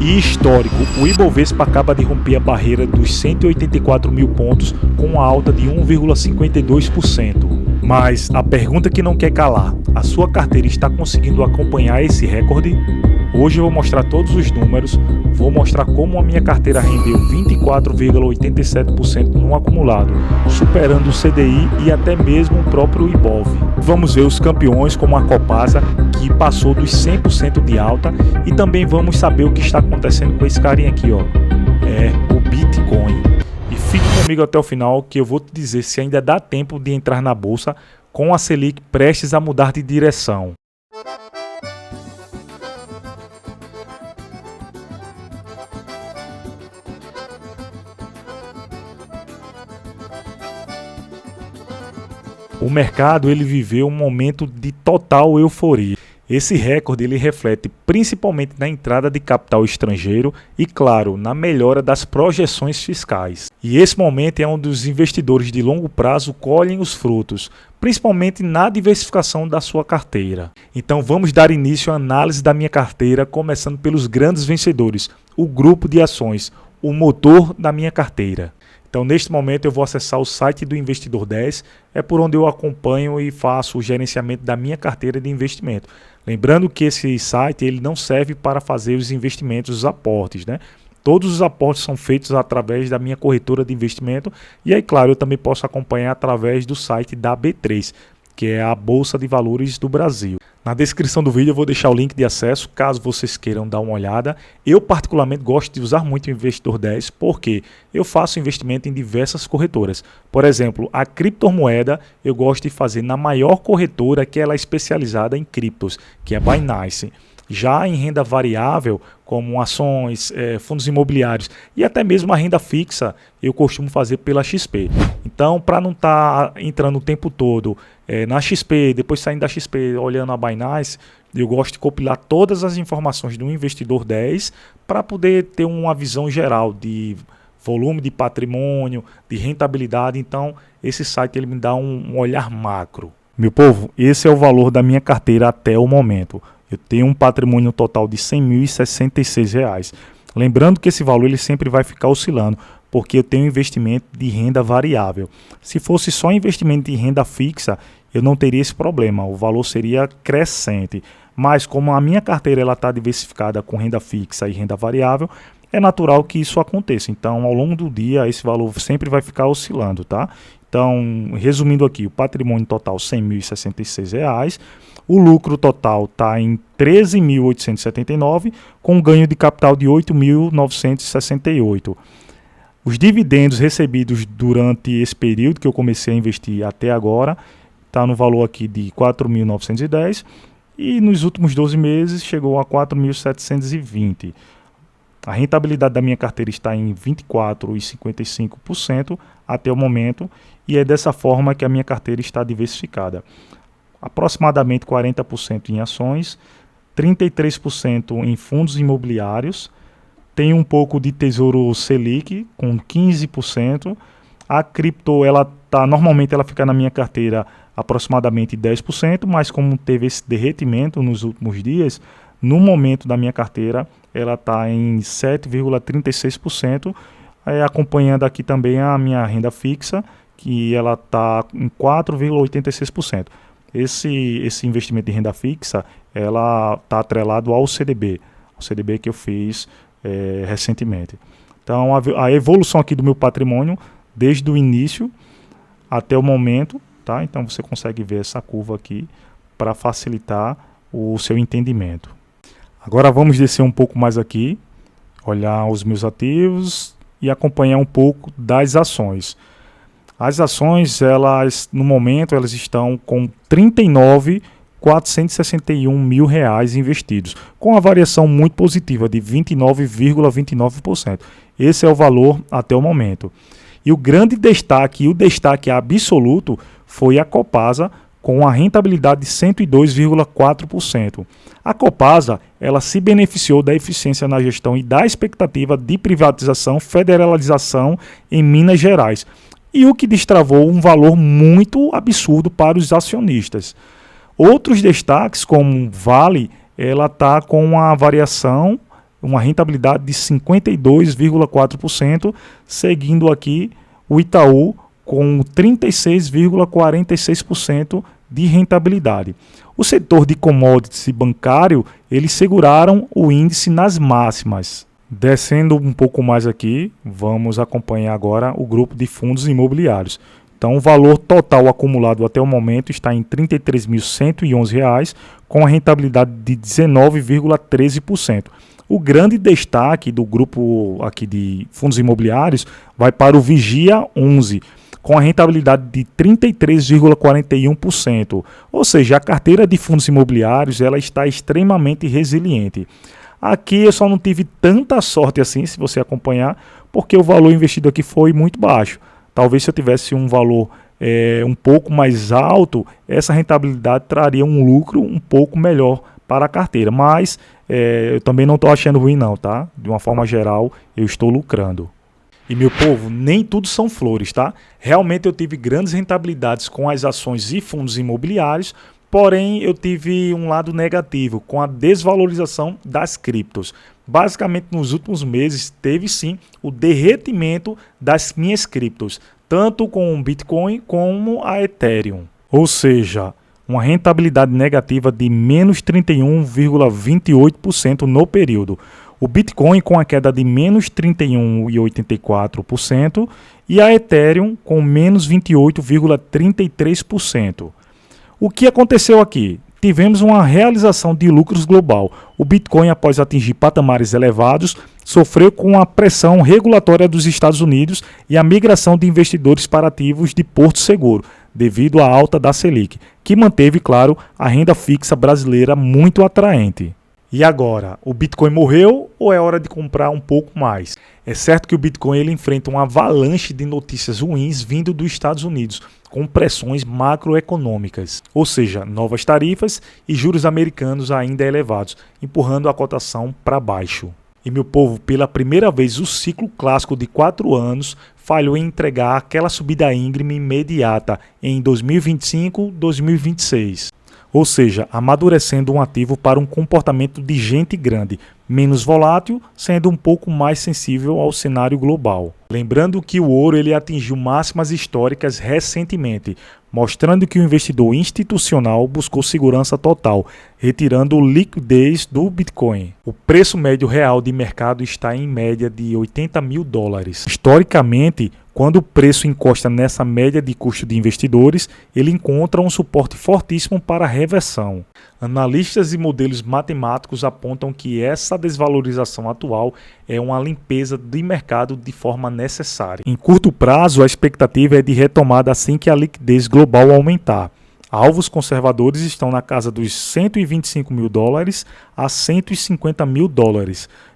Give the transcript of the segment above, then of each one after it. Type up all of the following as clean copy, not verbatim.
E histórico, o Ibovespa acaba de romper a barreira dos 184 mil pontos com uma alta de 1,52%. Mas a pergunta que não quer calar, a sua carteira está conseguindo acompanhar esse recorde? Hoje eu vou mostrar todos os números, vou mostrar como a minha carteira rendeu 24,87% no acumulado, superando o CDI e até mesmo o próprio Ibov. Vamos ver os campeões como a Copasa, que passou dos 100% de alta, e também vamos saber o que está acontecendo com esse carinha aqui, ó, o Bitcoin. E fique comigo até o final que eu vou te dizer se ainda dá tempo de entrar na bolsa com a Selic prestes a mudar de direção. O mercado ele viveu um momento de total euforia. Esse recorde ele reflete principalmente na entrada de capital estrangeiro e, claro, na melhora das projeções fiscais. E esse momento é onde os investidores de longo prazo colhem os frutos, principalmente na diversificação da sua carteira. Então vamos dar início à análise da minha carteira, começando pelos grandes vencedores, o grupo de ações, o motor da minha carteira. Então, neste momento, eu vou acessar o site do Investidor 10, é por onde eu acompanho e faço o gerenciamento da minha carteira de investimento. Lembrando que esse site ele não serve para fazer os investimentos, os aportes, né? Todos os aportes são feitos através da minha corretora de investimento e aí, claro, eu também posso acompanhar através do site da B3, que é a Bolsa de Valores do Brasil. Na descrição do vídeo eu vou deixar o link de acesso, caso vocês queiram dar uma olhada. Eu particularmente gosto de usar muito o Investidor 10, porque eu faço investimento em diversas corretoras. Por exemplo, a criptomoeda eu gosto de fazer na maior corretora que ela é especializada em criptos, que é a Binance. Já em renda variável, como ações, fundos imobiliários e até mesmo a renda fixa, eu costumo fazer pela XP. Então, para não estar entrando o tempo todo na XP, depois saindo da XP, olhando a Binance, eu gosto de compilar todas as informações do Investidor 10 para poder ter uma visão geral de volume de patrimônio, de rentabilidade. Então, esse site ele me dá um olhar macro. Meu povo, esse é o valor da minha carteira até o momento. Eu tenho um patrimônio total de R$ 100.066. Lembrando que esse valor ele sempre vai ficar oscilando, porque eu tenho investimento de renda variável. Se fosse só investimento de renda fixa, eu não teria esse problema, o valor seria crescente. Mas como a minha carteira está diversificada com renda fixa e renda variável, é natural que isso aconteça. Então, ao longo do dia, esse valor sempre vai ficar oscilando, tá? Então, resumindo aqui, o patrimônio total R$ 100.066. O lucro total está em 13.879, com um ganho de capital de 8.968. Os dividendos recebidos durante esse período que eu comecei a investir até agora, está no valor aqui de 4.910 e nos últimos 12 meses chegou a 4.720. A rentabilidade da minha carteira está em 24,55% até o momento e é dessa forma que a minha carteira está diversificada. Aproximadamente 40% em ações, 33% em fundos imobiliários, tem um pouco de Tesouro Selic com 15%. A cripto normalmente ela fica na minha carteira aproximadamente 10%, mas como teve esse derretimento nos últimos dias, no momento da minha carteira ela está em 7,36%, acompanhando aqui também a minha renda fixa, que ela está em 4,86%. Esse investimento de renda fixa, ela está atrelado ao CDB que eu fiz recentemente. Então, a evolução aqui do meu patrimônio, desde o início até o momento, tá? Então, você consegue ver essa curva aqui para facilitar o seu entendimento. Agora, vamos descer um pouco mais aqui, olhar os meus ativos e acompanhar um pouco das ações. As ações, no momento, elas estão com R$ 39.461 mil investidos, com a variação muito positiva de 29,29%. Esse é o valor até o momento. E o grande destaque, o destaque absoluto, foi a Copasa, com a rentabilidade de 102,4%. A Copasa, ela se beneficiou da eficiência na gestão e da expectativa de privatização, federalização em Minas Gerais, e o que destravou um valor muito absurdo para os acionistas. Outros destaques, como Vale, ela está com uma variação uma rentabilidade de 52,4%, seguindo aqui o Itaú com 36,46% de rentabilidade. O setor de commodities e bancário, eles seguraram o índice nas máximas. Descendo um pouco mais aqui, vamos acompanhar agora o grupo de fundos imobiliários. Então, o valor total acumulado até o momento está em R$ 33.111, com a rentabilidade de 19,13%. O grande destaque do grupo aqui de fundos imobiliários vai para o Vigia 11, com a rentabilidade de 33,41%. Ou seja, a carteira de fundos imobiliários ela está extremamente resiliente. Aqui eu só não tive tanta sorte assim, se você acompanhar, porque o valor investido aqui foi muito baixo. Talvez se eu tivesse um valor um pouco mais alto, essa rentabilidade traria um lucro um pouco melhor para a carteira. Mas eu também não estou achando ruim não, tá? De uma forma geral, eu estou lucrando. E meu povo, nem tudo são flores, tá? Realmente eu tive grandes rentabilidades com as ações e fundos imobiliários, porém eu tive um lado negativo com a desvalorização das criptos. Basicamente nos últimos meses teve sim o derretimento das minhas criptos, tanto com o Bitcoin como a Ethereum. Ou seja, uma rentabilidade negativa de menos 31,28% no período. O Bitcoin com a queda de menos 31,84% e a Ethereum com menos 28,33%. O que aconteceu aqui? Tivemos uma realização de lucros global. O Bitcoin, após atingir patamares elevados, sofreu com a pressão regulatória dos Estados Unidos e a migração de investidores para ativos de Porto Seguro, devido à alta da Selic, que manteve, claro, a renda fixa brasileira muito atraente. E agora, o Bitcoin morreu ou é hora de comprar um pouco mais? É certo que o Bitcoin ele enfrenta uma avalanche de notícias ruins vindo dos Estados Unidos, com pressões macroeconômicas, ou seja, novas tarifas e juros americanos ainda elevados, empurrando a cotação para baixo. E meu povo, pela primeira vez o ciclo clássico de 4 anos falhou em entregar aquela subida íngreme imediata em 2025-2026. Ou seja, amadurecendo um ativo para um comportamento de gente grande, menos volátil, sendo um pouco mais sensível ao cenário global. Lembrando que o ouro ele atingiu máximas históricas recentemente, mostrando que o investidor institucional buscou segurança total, retirando liquidez do Bitcoin. O preço médio real de mercado está em média de $80 mil. Historicamente, quando o preço encosta nessa média de custo de investidores, ele encontra um suporte fortíssimo para a reversão. Analistas e modelos matemáticos apontam que essa desvalorização atual é uma limpeza de mercado de forma necessária. Em curto prazo, a expectativa é de retomada assim que a liquidez global aumentar. Alvos conservadores estão na casa dos $125 mil a $150 mil.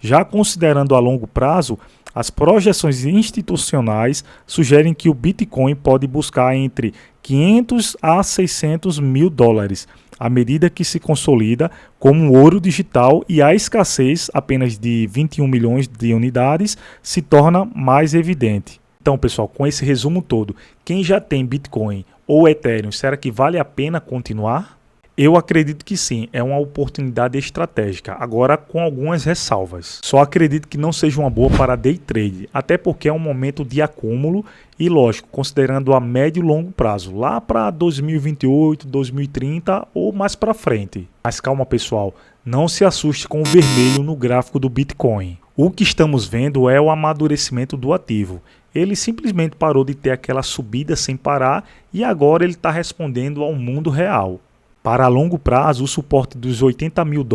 Já considerando a longo prazo, as projeções institucionais sugerem que o Bitcoin pode buscar entre 500 a 600 mil dólares, à medida que se consolida como ouro digital e a escassez apenas de 21 milhões de unidades se torna mais evidente. Então, pessoal, com esse resumo todo, quem já tem Bitcoin ou Ethereum, será que vale a pena continuar? Eu acredito que sim, é uma oportunidade estratégica, agora com algumas ressalvas. Só acredito que não seja uma boa para day trade, até porque é um momento de acúmulo e, lógico, considerando a médio e longo prazo, lá para 2028, 2030 ou mais para frente. Mas calma, pessoal, não se assuste com o vermelho no gráfico do Bitcoin. O que estamos vendo é o amadurecimento do ativo. Ele simplesmente parou de ter aquela subida sem parar e agora ele está respondendo ao mundo real. Para longo prazo, o suporte dos $80 mil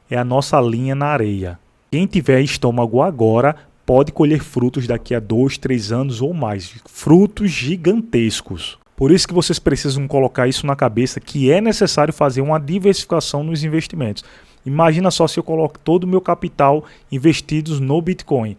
é a nossa linha na areia. Quem tiver estômago agora pode colher frutos daqui a 2, 3 anos ou mais. Frutos gigantescos. Por isso que vocês precisam colocar isso na cabeça que é necessário fazer uma diversificação nos investimentos. Imagina só se eu coloco todo o meu capital investidos no Bitcoin.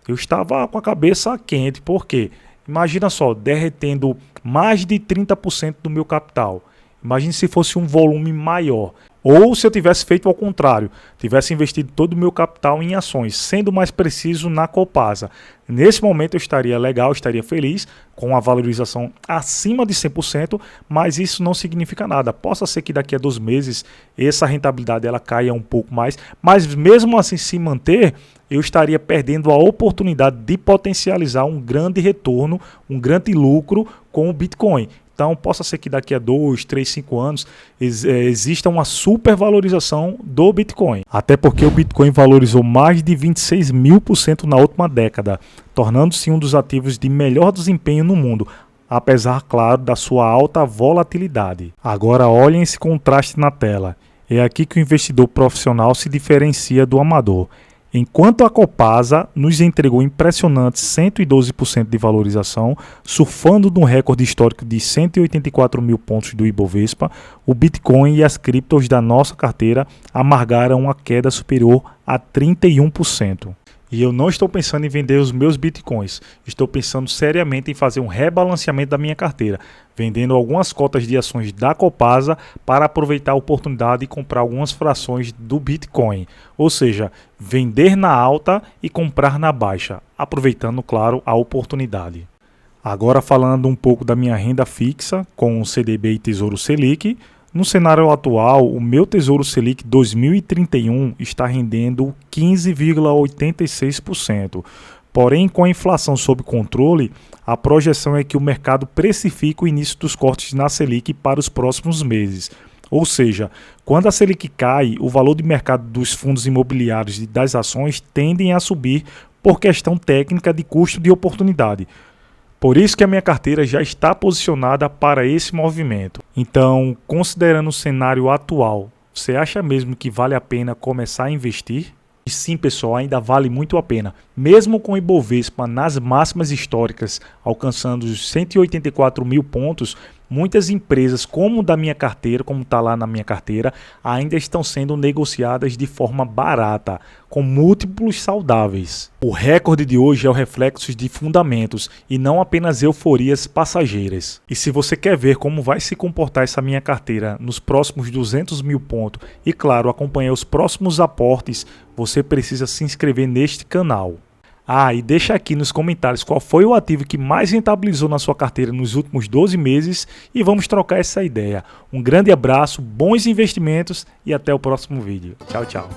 Eu estava com a cabeça quente, por quê? Imagina só, derretendo mais de 30% do meu capital. Imagine se fosse um volume maior. Ou se eu tivesse feito ao contrário, tivesse investido todo o meu capital em ações, sendo mais preciso na Copasa. Nesse momento eu estaria legal, estaria feliz, com a valorização acima de 100%, mas isso não significa nada. Possa ser que daqui a 2 meses essa rentabilidade ela caia um pouco mais, mas mesmo assim se manter, eu estaria perdendo a oportunidade de potencializar um grande retorno, um grande lucro com o Bitcoin. Então, possa ser que daqui a 2, 3, 5 anos exista uma supervalorização do Bitcoin. Até porque o Bitcoin valorizou mais de 26.000% na última década, tornando-se um dos ativos de melhor desempenho no mundo, apesar, claro, da sua alta volatilidade. Agora, olhem esse contraste na tela. É aqui que o investidor profissional se diferencia do amador. Enquanto a Copasa nos entregou impressionantes 112% de valorização, surfando num recorde histórico de 184 mil pontos do Ibovespa, o Bitcoin e as criptos da nossa carteira amargaram uma queda superior a 31%. E eu não estou pensando em vender os meus bitcoins, estou pensando seriamente em fazer um rebalanceamento da minha carteira, vendendo algumas cotas de ações da Copasa para aproveitar a oportunidade e comprar algumas frações do Bitcoin. Ou seja, vender na alta e comprar na baixa, aproveitando, claro, a oportunidade. Agora falando um pouco da minha renda fixa com o CDB e Tesouro Selic. No cenário atual, o meu Tesouro Selic 2031 está rendendo 15,86%. Porém, com a inflação sob controle, a projeção é que o mercado precifique o início dos cortes na Selic para os próximos meses. Ou seja, quando a Selic cai, o valor de mercado dos fundos imobiliários e das ações tendem a subir por questão técnica de custo de oportunidade. Por isso que a minha carteira já está posicionada para esse movimento. Então, considerando o cenário atual, você acha mesmo que vale a pena começar a investir? E sim, pessoal, ainda vale muito a pena. Mesmo com o Ibovespa nas máximas históricas, alcançando os 184 mil pontos, muitas empresas, como da minha carteira, como está lá na minha carteira, ainda estão sendo negociadas de forma barata, com múltiplos saudáveis. O recorde de hoje é o reflexo de fundamentos e não apenas euforias passageiras. E se você quer ver como vai se comportar essa minha carteira nos próximos 200 mil pontos e, claro, acompanhar os próximos aportes, você precisa se inscrever neste canal. E deixa aqui nos comentários qual foi o ativo que mais rentabilizou na sua carteira nos últimos 12 meses e vamos trocar essa ideia. Um grande abraço, bons investimentos e até o próximo vídeo. Tchau, tchau.